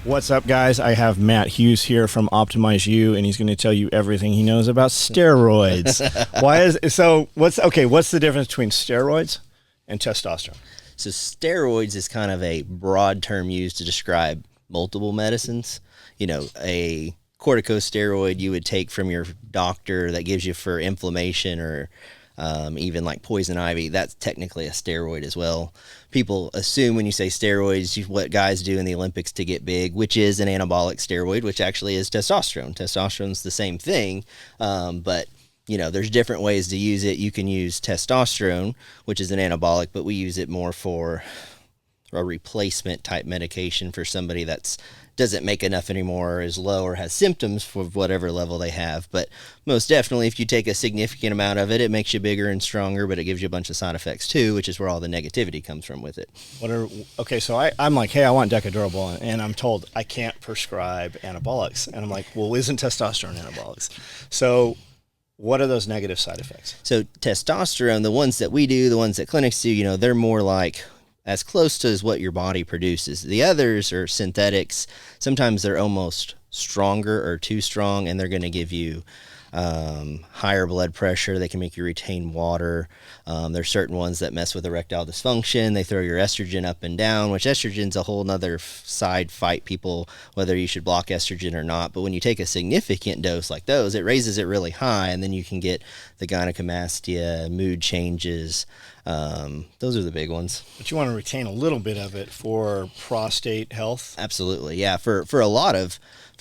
What's up, guys? I have Matt Hughs here from Optimize You, and he's going to tell you everything he knows about steroids. What's the difference between steroids and testosterone? So steroids is kind of a broad term used to describe multiple medicines. You know, a corticosteroid you would take from your doctor that gives you for inflammation or even like poison ivy, that's technically a steroid as well. People assume when you say steroids, what guys do in the Olympics to get big, which is an anabolic steroid, which actually is testosterone. Testosterone's the same thing, but you know, there's different ways to use it. You can use testosterone, which is an anabolic, but we use it more for a replacement type medication for somebody that's doesn't make enough anymore, or is low, or has symptoms for whatever level they have. But most definitely, if you take a significant amount of it, it makes you bigger and stronger, but it gives you a bunch of side effects too, which is where all the negativity comes from with it. So I'm like, hey, I want Decadurable, and I'm told I can't prescribe anabolics. And I'm like, well, isn't testosterone anabolics? So what are those negative side effects? So testosterone, the ones that we do, the ones that clinics do, you know, they're more like as close to as what your body produces. The others are synthetics. Sometimes they're almost stronger or too strong, and they're going to give you higher blood pressure. They can make you retain water. There's certain ones that mess with erectile dysfunction. They throw your estrogen up and down, which estrogen's a whole nother side fight, people, whether you should block estrogen or not. But when you take a significant dose like those, it raises it really high, and then you can get the gynecomastia, mood changes. Those are the big ones. But you want to retain a little bit of it for prostate health? Absolutely, yeah. For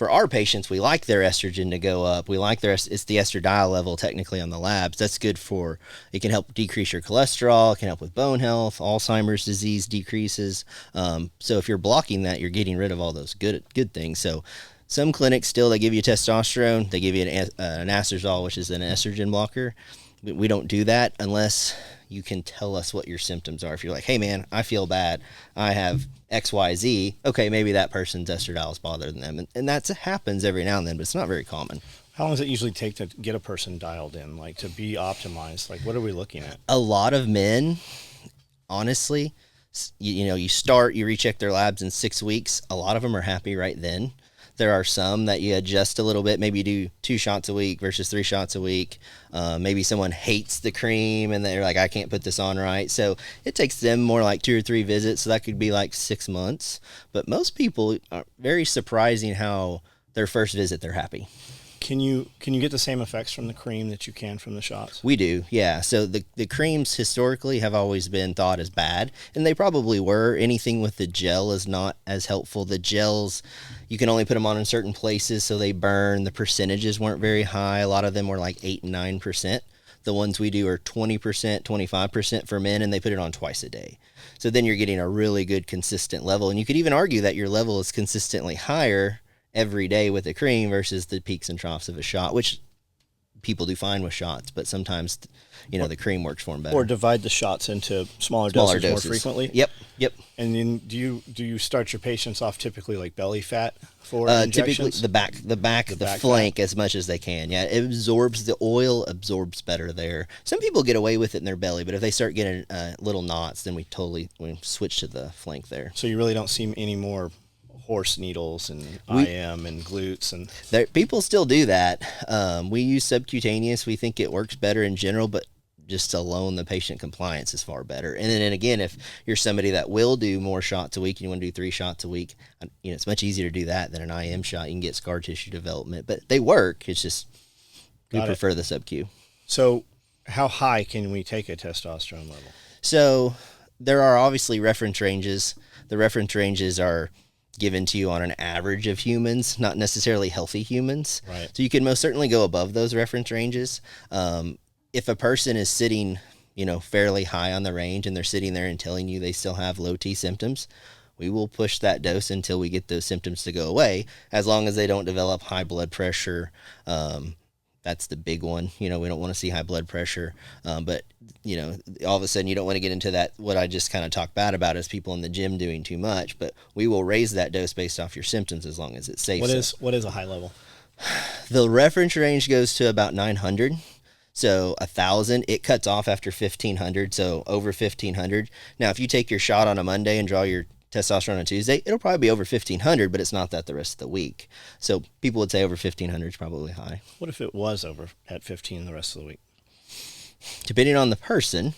our patients, we like their estrogen to go up. We like it's the estradiol level technically on the labs. That's good it can help decrease your cholesterol. It can help with bone health. Alzheimer's disease decreases. So if you're blocking that, you're getting rid of all those good things. So some clinics still, they give you testosterone. They give you an anastrozole, which is an estrogen blocker. We don't do that unless you can tell us what your symptoms are. If you're like, hey man, I feel bad, I have XYZ, okay, maybe that person's estradiol is bothering them. And that happens every now and then, but it's not very common. How long does it usually take to get a person dialed in, like to be optimized? Like, what are we looking at? A lot of men, honestly, you recheck their labs in 6 weeks. A lot of them are happy right then. There are some that you adjust a little bit, maybe do 2 shots a week versus 3 shots a week. Maybe someone hates the cream and they're like, I can't put this on right. So it takes them more like 2 or 3 visits. So that could be like 6 months. But most people are very surprising how their first visit, they're happy. Can you get the same effects from the cream that you can from the shots? We do, yeah. So the creams historically have always been thought as bad, and they probably were. Anything with the gel is not as helpful. The gels, you can only put them on in certain places, so they burn. The percentages weren't very high. A lot of them were like 8 and 9%. The ones we do are 20%, 25% for men, and they put it on twice a day. So then you're getting a really good consistent level, and you could even argue that your level is consistently higher every day with the cream versus the peaks and troughs of a shot, which people do fine with shots, but sometimes, the cream works for them better. Or divide the shots into smaller doses more frequently. Yep. And then do you start your patients off typically like belly fat for injections? Typically the back, the flank fat, as much as they can. Yeah, the oil absorbs better there. Some people get away with it in their belly, but if they start getting little knots, then we switch to the flank there. So you really don't see any more horse needles and IM and glutes, and people still do that. We use subcutaneous. We think it works better in general, but just alone the patient compliance is far better. And then again, if you're somebody that will do more shots a week and you want to do 3 shots a week, it's much easier to do that than an IM shot. You can get scar tissue development, but they work. It's just we prefer the sub-Q. So how high can we take a testosterone level? So there are obviously reference ranges. The reference ranges are given to you on an average of humans, not necessarily healthy humans. Right. So you can most certainly go above those reference ranges. If a person is sitting, fairly high on the range and they're sitting there and telling you they still have low T symptoms, we will push that dose until we get those symptoms to go away, as long as they don't develop high blood pressure. That's the big one. We don't want to see high blood pressure. But, all of a sudden you don't want to get into that, what I just kind of talked bad about is people in the gym doing too much. But we will raise that dose based off your symptoms as long as it's safe. What is a high level? The reference range goes to about 900. So 1,000, it cuts off after 1,500. So over 1,500. Now, if you take your shot on a Monday and draw your testosterone on Tuesday, it'll probably be over 1,500, but it's not that the rest of the week. So people would say over 1,500 is probably high. What if it was over at 15 the rest of the week? Depending on the person,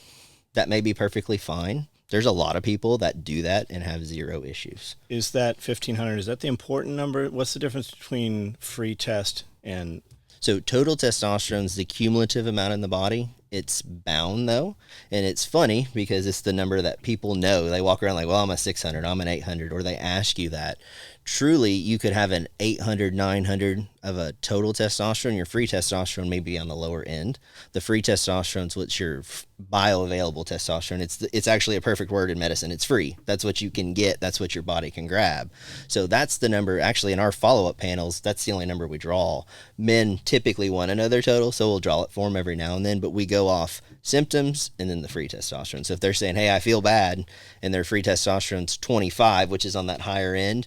that may be perfectly fine. There's a lot of people that do that and have zero issues. Is that 1,500, is that the important number? What's the difference between free test and... So total testosterone is the cumulative amount in the body. It's bound though, and it's funny because it's the number that people know. They walk around like, well, I'm a 600, I'm an 800, or they ask you that. Truly, you could have an 800, 900 of a total testosterone. Your free testosterone may be on the lower end. The free testosterone is what's your bioavailable testosterone. It's actually a perfect word in medicine. It's free. That's what you can get. That's what your body can grab. So that's the number. Actually, in our follow-up panels, that's the only number we draw. Men typically want to know their total, so we'll draw it for them every now and then, but we go off symptoms and then the free testosterone. So if they're saying, hey, I feel bad, and their free testosterone's 25, which is on that higher end,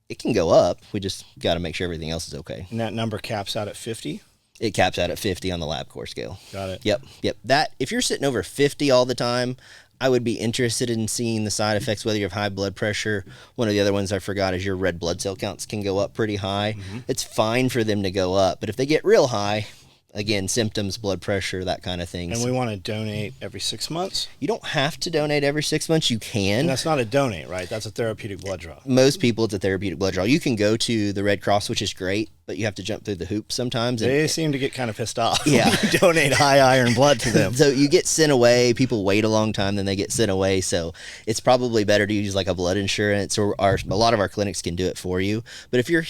it can go up. We just got to make sure everything else is okay. And that number caps out at 50? It caps out at 50 on the LabCorp scale. Got it. Yep. That, if you're sitting over 50 all the time, I would be interested in seeing the side effects, whether you have high blood pressure. One of the other ones I forgot is your red blood cell counts can go up pretty high. Mm-hmm. It's fine for them to go up, but if they get real high, again, symptoms, blood pressure, that kind of thing. And we want to donate every 6 months? You don't have to donate every 6 months. You can. And that's not a donate, right? That's a therapeutic blood draw. Most people, it's a therapeutic blood draw. You can go to the Red Cross, which is great, but you have to jump through the hoops sometimes. They seem to get kind of pissed off when you donate high iron blood to them. So you get sent away. People wait a long time, then they get sent away. So it's probably better to use like a blood insurance, or a lot of our clinics can do it for you. But if you're,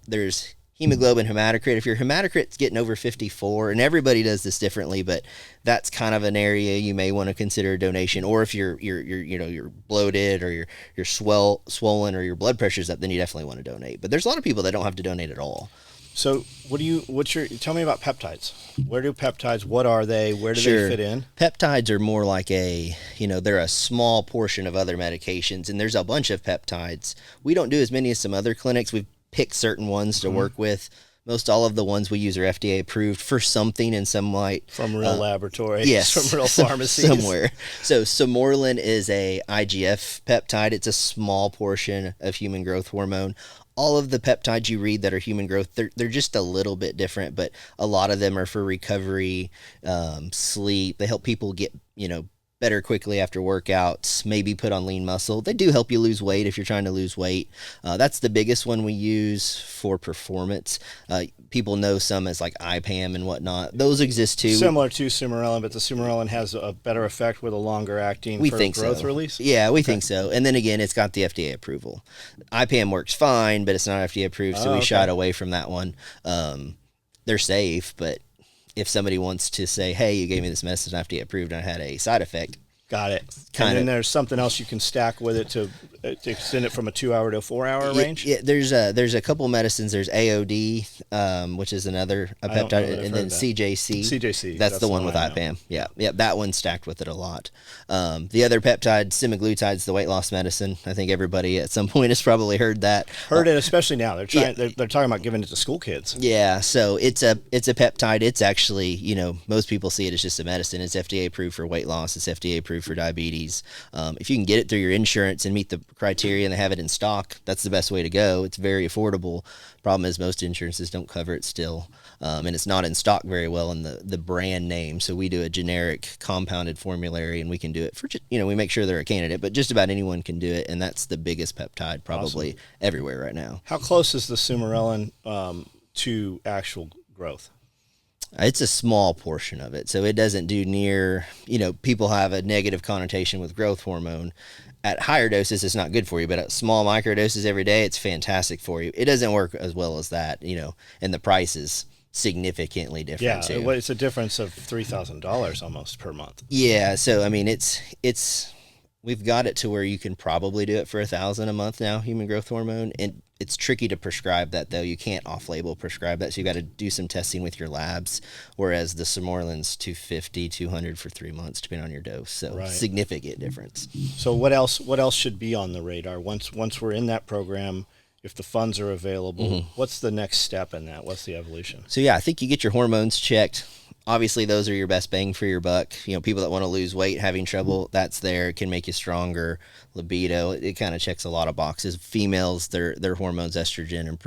there's hemoglobin, hematocrit. If your hematocrit's getting over 54, and everybody does this differently, but that's kind of an area you may want to consider a donation. Or if you're bloated, or you're swollen, or your blood pressure's up, then you definitely want to donate. But there's a lot of people that don't have to donate at all. So tell me about peptides. Where do peptides, what are they? Where do they fit in? Peptides are more like they're a small portion of other medications, and there's a bunch of peptides. We don't do as many as some other clinics. We've pick certain ones to work with. Most all of the ones we use are FDA approved for something, and some might from real laboratories, yes, from real pharmacies somewhere. So Somorelin is a IGF peptide. It's a small portion of human growth hormone. All of the peptides you read that are human growth, they're just a little bit different, but a lot of them are for recovery, sleep. They help people get better quickly after workouts, maybe put on lean muscle. They do help you lose weight if you're trying to lose weight. That's the biggest one we use for performance. People know some as like IPAM and whatnot. Those exist too. Similar to Sumarelin, but the Sumarelin has a better effect with a longer acting growth release? Yeah, we think so. And then again, it's got the FDA approval. IPAM works fine, but it's not FDA approved, so we shied away from that one. They're safe, but if somebody wants to say, hey, you gave me this medicine FDA approved and I had a side effect. Got it. And then there's something else you can stack with it to extend it from a 2-hour to a 4-hour range? Yeah, there's a couple medicines. There's AOD, which is another peptide, and then CJC. CJC. That's the one with IPAM. Yeah, that one's stacked with it a lot. The other peptide, semaglutide's the weight loss medicine. I think everybody at some point has probably heard that. Heard it, especially now. They're talking about giving it to school kids. Yeah, so it's a peptide. It's actually, most people see it as just a medicine. It's FDA approved for weight loss. It's FDA approved for diabetes. If you can get it through your insurance and meet the criteria and they have it in stock, that's the best way to go. It's very affordable. Problem is most insurances don't cover it still, and it's not in stock very well in the brand name. So we do a generic compounded formulary, and we can do it for we make sure they're a candidate, but just about anyone can do it, and that's the biggest peptide probably everywhere right now. How close is the Sumarelin to actual growth? It's a small portion of it, so it doesn't do near, people have a negative connotation with growth hormone. At higher doses, it's not good for you, but at small micro doses every day, it's fantastic for you. It doesn't work as well as that, and the price is significantly different too. Yeah, it's a difference of $3,000 almost per month. Yeah, so I mean, we've got it to where you can probably do it for $1,000 a month now, human growth hormone, and it's tricky to prescribe that though. You can't off-label prescribe that, so you got to do some testing with your labs. Whereas the Sumorelin's $250, $200 for 3 months, depending on your dose. So significant difference. So what else should be on the radar once we're in that program? If the funds are available, what's the next step in that? What's the evolution? So yeah, I think you get your hormones checked. obviously those are your best bang for your buck. You know, people that want to lose weight, having trouble, that's there. It can make you stronger. Libido, it kind of checks a lot of boxes. Females, their hormones, estrogen and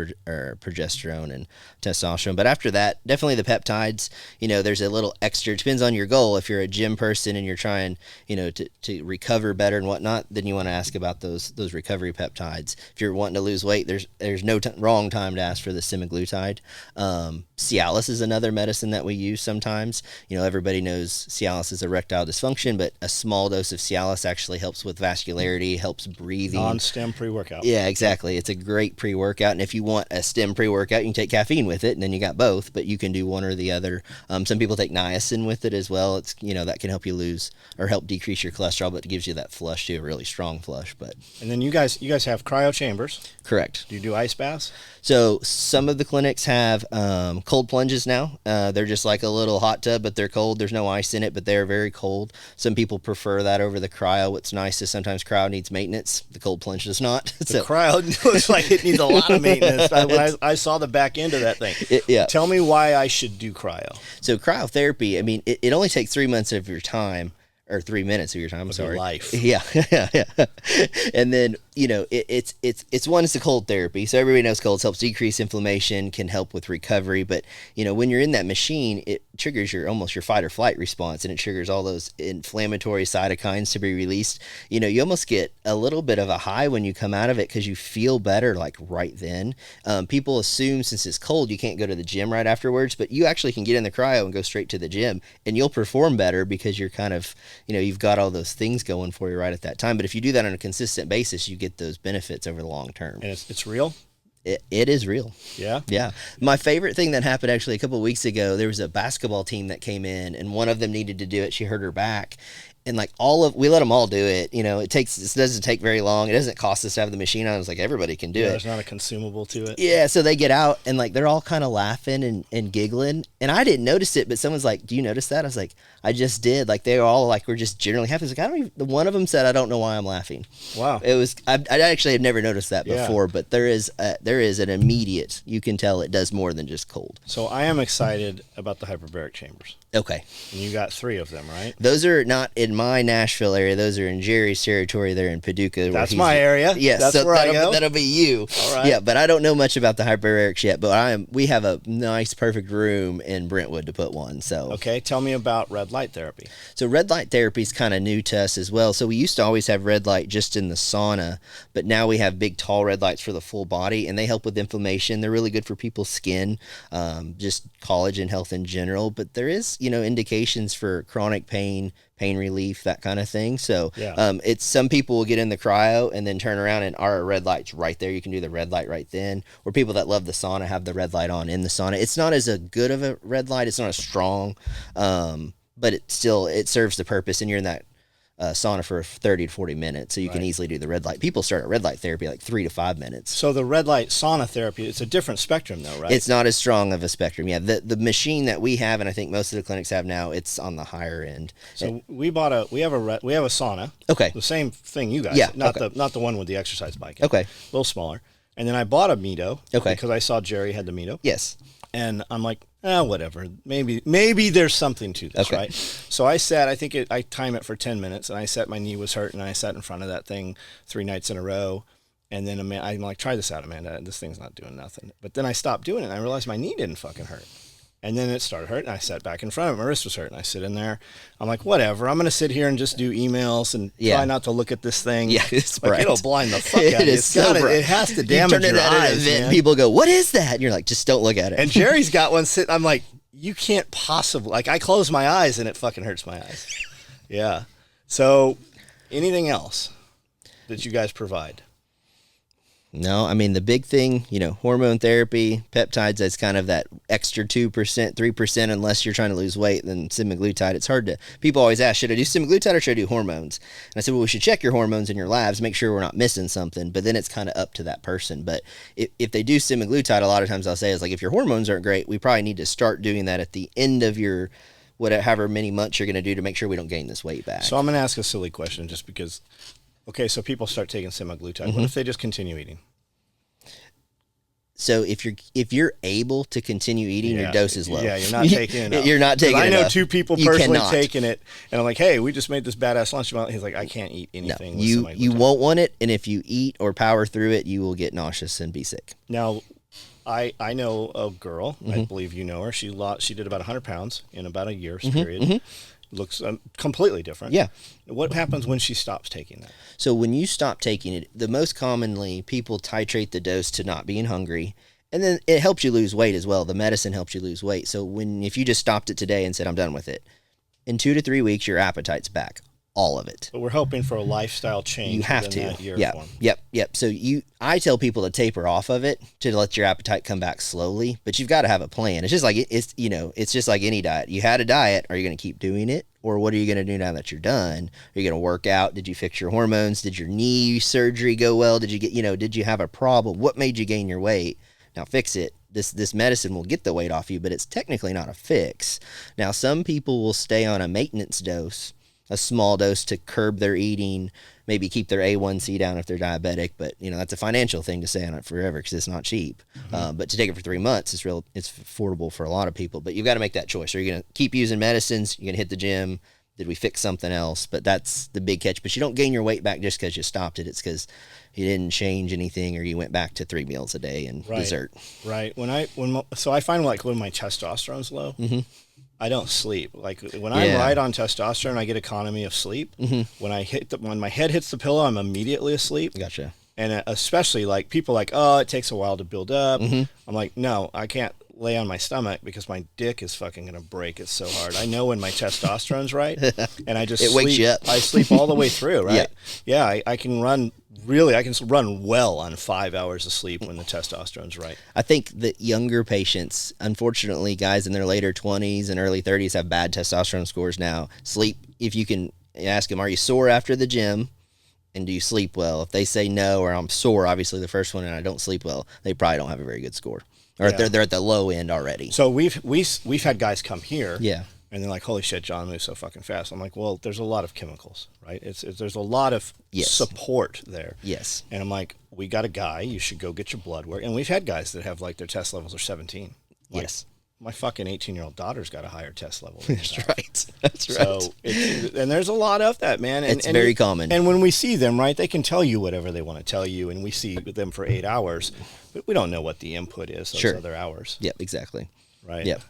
progesterone and testosterone. But after that, definitely the peptides. You know, there's a little extra. It depends on your goal. If you're a gym person and you're trying, you know, to recover better and whatnot, then you want to ask about those recovery peptides. If you're wanting to lose weight, there's no wrong time to ask for the semaglutide. Cialis is another medicine that we use sometimes. You know, everybody knows Cialis is erectile dysfunction, but a small dose of Cialis actually helps with vascularity, helps breathing. Non-stem pre-workout. Yeah, exactly. It's a great pre-workout, and if you want a stem pre-workout, you can take caffeine with it, and then you got both, but you can do one or the other. Some people take niacin with it as well. It's, you know, that can help you lose or help decrease your cholesterol, but it gives you that flush too, a really strong flush. But and then you guys have cryo chambers. Correct. Do you do ice baths? So some of the clinics have cold plunges now. They're just like a little hot tub, but they're cold. There's no ice in it, but they're very cold. Some people prefer that over the cryo. What's nice is sometimes cryo needs maintenance. The cold plunge does not. The cryo looks like it needs a lot of maintenance. When I saw the back end of that thing. Yeah. Tell me why I should do cryo. So cryotherapy, I mean, it only takes 3 months of your time. Or 3 minutes of your time. I'm sorry. Your life. Yeah. And then, you know, it's one, it's a cold therapy. So everybody knows colds helps decrease inflammation, can help with recovery. But, you know, when you're in that machine, it triggers almost your fight or flight response, and it triggers all those inflammatory cytokines to be released. You know, you almost get a little bit of a high when you come out of it because you feel better like right then. People assume since it's cold, you can't go to the gym right afterwards, but you actually can get in the cryo and go straight to the gym, and you'll perform better because you're kind of, you know, you've got all those things going for you right at that time. But if you do that on a consistent basis, you get those benefits over the long term. And it's real? It is real. Yeah? Yeah. My favorite thing that happened actually a couple of weeks ago, there was a basketball team that came in, and one of them needed to do it. She hurt her back. And like we let them all do it. You know, it doesn't take very long. It doesn't cost us to have the machine on. I was like, everybody can do it. There's not a consumable to it. Yeah. So they get out and like, they're all kind of laughing and giggling. And I didn't notice it, but someone's like, do you notice that? I was like, I just did. Like, they were all like, we're just generally happy. I was like, one of them said, I don't know why I'm laughing. Wow. I actually had never noticed that before, but there is an immediate, you can tell it does more than just cold. So I am excited about the hyperbaric chambers. Okay. And you got 3 of them, right? Those are not in my Nashville area. Those are in Jerry's territory. They're in Paducah. That's my area. Yes, that's so where I go. That'll be you. All right. Yeah, but I don't know much about the hyperbarics yet. But we have a nice, perfect room in Brentwood to put one. So okay, tell me about red light therapy. So red light therapy is kind of new to us as well. So we used to always have red light just in the sauna, but now we have big, tall red lights for the full body, and they help with inflammation. They're really good for people's skin, just collagen health in general. But there is, you know, indications for chronic pain relief, that kind of thing. So it's some people will get in the cryo and then turn around and our red light's right there. You can do the red light right then. Or people that love the sauna have the red light on in the sauna. It's not as good of a red light. It's not as strong, but it serves the purpose. And you're in that sauna for 30 to 40 minutes, so you can easily do the red light. People start at red light therapy like 3 to 5 minutes. So the red light sauna therapy, it's a different spectrum though, right? It's not as strong of a spectrum. Yeah, the machine that we have, and I think most of the clinics have now, it's on the higher end. So we have a sauna. Okay. The same thing you guys. Yeah. Not the one with the exercise bike. Okay. A little smaller. And then I bought a Mito. Okay. Because I saw Jerry had the Mito. Yes. And I'm like, whatever. Maybe there's something to this, right? So I sat. I time it for 10 minutes, and I sat. My knee was hurt, and I sat in front of that thing 3 nights in a row. And then I'm like, try this out, Amanda. This thing's not doing nothing. But then I stopped doing it, and I realized my knee didn't fucking hurt. And then it started hurting. I sat back in front of it. My wrist was hurting. I sit in there. I'm like, whatever. I'm going to sit here and just do emails and try not to look at this thing. Yeah, it's like, bright. It'll blind the fuck out of you. It has to damage your eyes, man. People go, what is that? And you're like, just don't look at it. And Jerry's got one sitting. I'm like, you can't possibly. Like, I close my eyes and it fucking hurts my eyes. Yeah. So anything else that you guys provide? No, I mean, the big thing, you know, hormone therapy, peptides, that's kind of that extra 2%, 3%, unless you're trying to lose weight, then semaglutide. It's hard to, people always ask, should I do semaglutide or should I do hormones? And I said, well, we should check your hormones in your labs, make sure we're not missing something, but then it's kind of up to that person. But if they do semaglutide, a lot of times I'll say is like, if your hormones aren't great, we probably need to start doing that at the end of your, however many months you're going to do to make sure we don't gain this weight back. So I'm going to ask a silly question just because, okay, so people start taking semaglutide. What if they just continue eating? So if you're able to continue eating, your dose is low. Yeah, you're not taking enough. You're not taking enough. I know enough. 2 people You personally cannot. taking it, and I'm like, hey, we just made this badass lunch. He's like, I can't eat anything. No, you won't want it, and if you eat or power through it, you will get nauseous and be sick. Now, I know a girl. I believe you know her. She did about 100 pounds in about a year's period. Looks completely different. Yeah. What happens when she stops taking that? So when you stop taking it, the most commonly people titrate the dose to not being hungry, and then it helps you lose weight as well. The medicine helps you lose weight. So if you just stopped it today and said, I'm done with it, in 2 to 3 weeks, your appetite's back. All of it. But we're hoping for a lifestyle change. You have to. That year form. Yep. So I tell people to taper off of it to let your appetite come back slowly, but you've got to have a plan. It's just like it's just like any diet. You had a diet. Are you going to keep doing it, or what are you going to do now that you're done? Are you going to work out? Did you fix your hormones? Did your knee surgery go well? Did you did you have a problem? What made you gain your weight? Now fix it. This medicine will get the weight off you, but it's technically not a fix. Now some people will stay on a maintenance dose, a small dose to curb their eating, maybe keep their A1C down if they're diabetic. But that's a financial thing to stay on it forever because it's not cheap. But to take it for 3 months, it's affordable for a lot of people. But you've got to make that choice. Are you going to keep using medicines? You're going to hit the gym? Did we fix something else? But that's the big catch. But you don't gain your weight back just because you stopped it. It's because you didn't change anything, or you went back to 3 meals a day and dessert. Right. So I find like when my testosterone's low, I don't sleep. Like when I'm right on testosterone, I get economy of sleep. When my head hits the pillow, I'm immediately asleep. Gotcha. And especially like people like, oh, it takes a while to build up. I'm like, no, I can't lay on my stomach because my dick is fucking gonna break. It's so hard. I know when my testosterone's right, and I just wakes you up. I sleep all the way through. Right? Yeah. I can run. Really, I can run well on 5 hours of sleep when the testosterone's right. I think that younger patients, unfortunately, guys in their later 20s and early 30s have bad testosterone scores now. Sleep, if you can ask them, are you sore after the gym? And do you sleep well? If they say no, or I'm sore, obviously the first one, and I don't sleep well, they probably don't have a very good score. Or they're at the low end already. So we've had guys come here. Yeah. And they're like, holy shit, John moves so fucking fast. I'm like, well, there's a lot of chemicals, right? There's a lot of support there. Yes. And I'm like, we got a guy, you should go get your blood work. And we've had guys that have like their test levels are 17. Like, yes. My fucking 18-year-old daughter's got a higher test level than That's that. right. That's right. So, and there's a lot of that, man. And, it's very common. And when we see them, right, they can tell you whatever they want to tell you, and we see them for 8 hours, but we don't know what the input is those other hours. Yep, exactly. Right. Yep.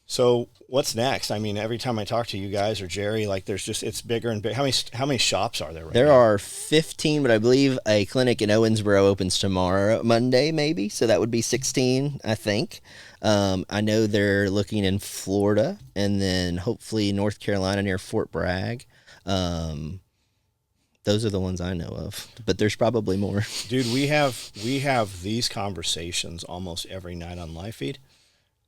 So what's next? I mean, every time I talk to you guys or Jerry, like it's bigger and bigger. How many shops are there right now? There are 15, but I believe a clinic in Owensboro opens tomorrow, Monday maybe. So that would be 16, I think. I know they're looking in Florida and then hopefully North Carolina near Fort Bragg. Those are the ones I know of, but there's probably more. Dude, we have these conversations almost every night on Live Feed.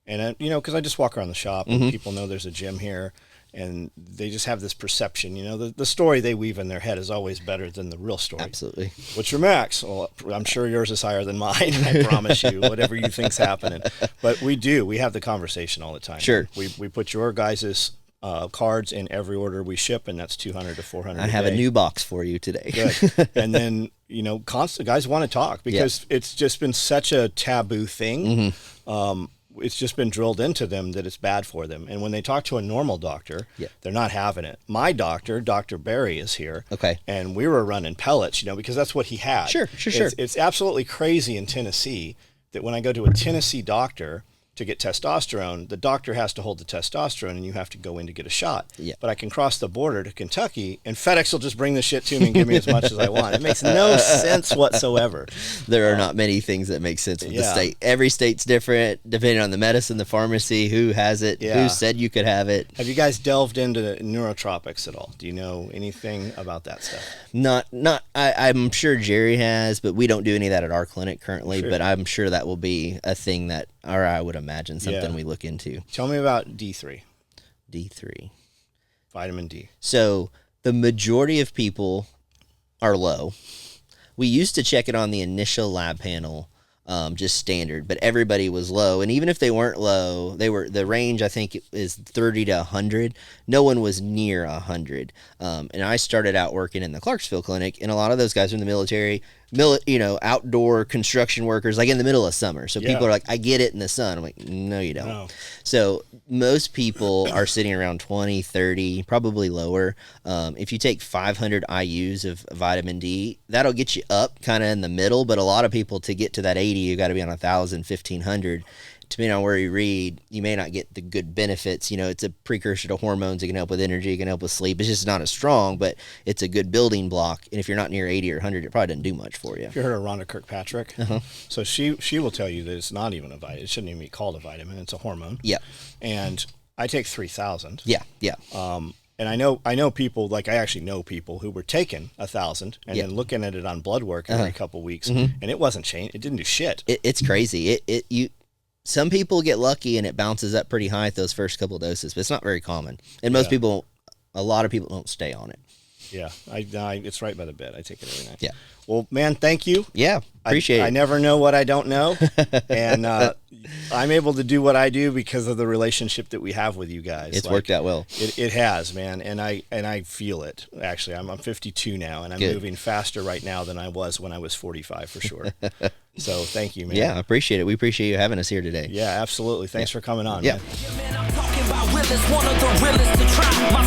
And, because I just walk around the shop and people know there's a gym here, and they just have this perception. The story they weave in their head is always better than the real story. Absolutely. What's your max? Well, I'm sure yours is higher than mine. I promise you, whatever you think's happening. But we have the conversation all the time. Sure. We put your guys' cards in every order we ship, and that's 200 to 400 I have a new box for you today. Good. And then, constant guys want to talk because it's just been such a taboo thing. It's just been drilled into them that it's bad for them. And when they talk to a normal doctor, they're not having it. My doctor, Dr. Barry, is here. Okay. And we were running pellets, because that's what he had. Sure. It's absolutely crazy in Tennessee that when I go to a Tennessee doctor to get testosterone, the doctor has to hold the testosterone and you have to go in to get a shot. Yeah. But I can cross the border to Kentucky and FedEx will just bring the shit to me and give me as much as I want. It makes no sense whatsoever. There are not many things that make sense with the state. Every state's different, depending on the medicine, the pharmacy, who has it, who said you could have it. Have you guys delved into neurotropics at all? Do you know anything about that stuff? I'm sure Jerry has, but we don't do any of that at our clinic currently, Sure. but I'm sure that will be a thing that, or I would imagine something we look into. Tell me about D3. D3. Vitamin D. So the majority of people are low. We used to check it on the initial lab panel, just standard, but everybody was low. And even if they weren't low, the range, I think, is 30 to 100. No one was near 100. And I started out working in the Clarksville clinic, and a lot of those guys are in the military. outdoor construction workers, like in the middle of summer. So Yeah. people are like, I get it in the sun. I'm like, no, you don't. No. So most people are sitting around 20, 30, probably lower. If you take 500 IUs of vitamin D, that'll get you up kind of in the middle. But a lot of people, to get to that 80, you got to be on 1,000, 1,500. Depending on where you read, you may not get the good benefits. It's a precursor to hormones. It can help with energy. It can help with sleep. It's just not as strong, but it's a good building block. And if you're not near 80 or 100, it probably doesn't do much for you. You heard of Rhonda Kirkpatrick? Uh-huh. So she will tell you that it's not even a vitamin. It shouldn't even be called a vitamin. It's a hormone. Yeah. And I take 3,000. Yeah. And I know people, like I actually know people who were taking 1,000 and Yep. then looking at it on blood work every couple of weeks, and it wasn't changed. It didn't do shit. It's crazy. Some people get lucky and it bounces up pretty high at those first couple doses, but it's not very common. And a lot of people don't stay on it. Yeah, it's right by the bed. I take it every night. Yeah. Well, man, thank you. Yeah, appreciate it. I never know what I don't know, and I'm able to do what I do because of the relationship that we have with you guys. It's worked out well. It has, man, and I feel it. Actually, I'm 52 now, and I'm Good. moving faster right now than I was when I was 45 for sure. So thank you, man. Yeah, I appreciate it. We appreciate you having us here today. Yeah, absolutely. Thanks for coming on, Yeah. man. Man, I'm talking about realest, one of the realest to try. My